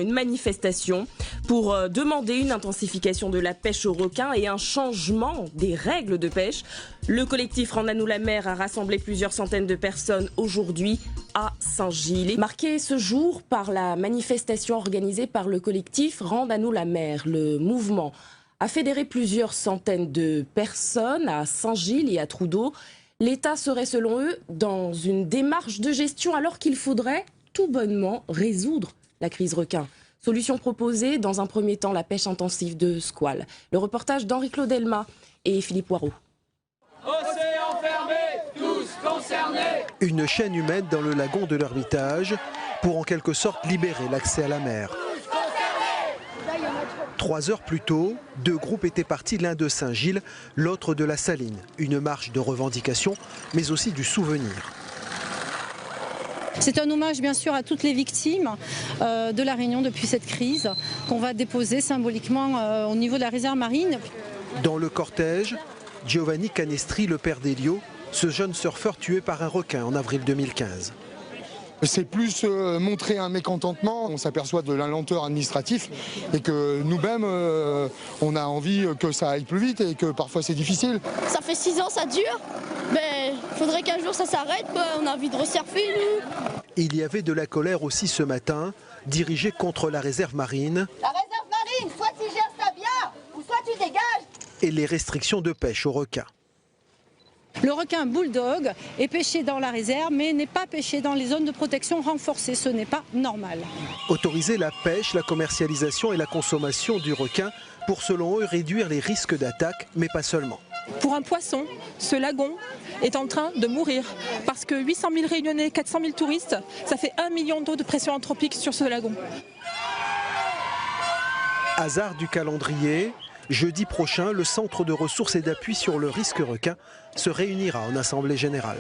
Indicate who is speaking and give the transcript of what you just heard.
Speaker 1: Une manifestation pour demander une intensification de la pêche au requin et un changement des règles de pêche. Le collectif Rende à nous la mer a rassemblé plusieurs centaines de personnes aujourd'hui à Saint-Gilles. Marqué ce jour par la manifestation organisée par le collectif Rende à nous la mer. Le mouvement a fédéré plusieurs centaines de personnes à Saint-Gilles et à Trudeau. L'État serait selon eux dans une démarche de gestion alors qu'il faudrait tout bonnement résoudre la crise requin. Solution proposée, dans un premier temps, la pêche intensive de squale. Le reportage d'Henri-Claude Elma et Philippe Poirot.
Speaker 2: Océan fermé, tous concernés.
Speaker 3: Une chaîne humaine dans le lagon de l'Ermitage pour en quelque sorte libérer l'accès à la mer. 3 heures plus tôt, 2 groupes étaient partis, l'un de Saint-Gilles, l'autre de la Saline. Une marche de revendication, mais aussi du souvenir.
Speaker 4: C'est un hommage bien sûr à toutes les victimes de la Réunion depuis cette crise qu'on va déposer symboliquement au niveau de la réserve marine.
Speaker 3: Dans le cortège, Giovanni Canestri, le père d'Elio, ce jeune surfeur tué par un requin en avril 2015.
Speaker 5: C'est plus montrer un mécontentement, on s'aperçoit de la lenteur administrative et que nous-mêmes, on a envie que ça aille plus vite et que parfois c'est difficile.
Speaker 6: Ça fait 6 ans, ça dure, mais il faudrait qu'un jour ça s'arrête, on a envie de resurfer nous.
Speaker 3: Il y avait de la colère aussi ce matin, dirigée contre la réserve marine.
Speaker 7: La réserve marine, soit tu gères ça bien, ou soit tu dégages.
Speaker 3: Et les restrictions de pêche au requin.
Speaker 4: Le requin bulldog est pêché dans la réserve, mais n'est pas pêché dans les zones de protection renforcées. Ce n'est pas normal.
Speaker 3: Autoriser la pêche, la commercialisation et la consommation du requin pour, selon eux, réduire les risques d'attaque, mais pas seulement.
Speaker 8: Pour un poisson, ce lagon est en train de mourir parce que 800 000 Réunionnais, 400 000 touristes, ça fait 1 million d'eau de pression anthropique sur ce lagon.
Speaker 3: Hasard du calendrier, jeudi prochain, le Centre de ressources et d'appui sur le risque requin se réunira en assemblée générale.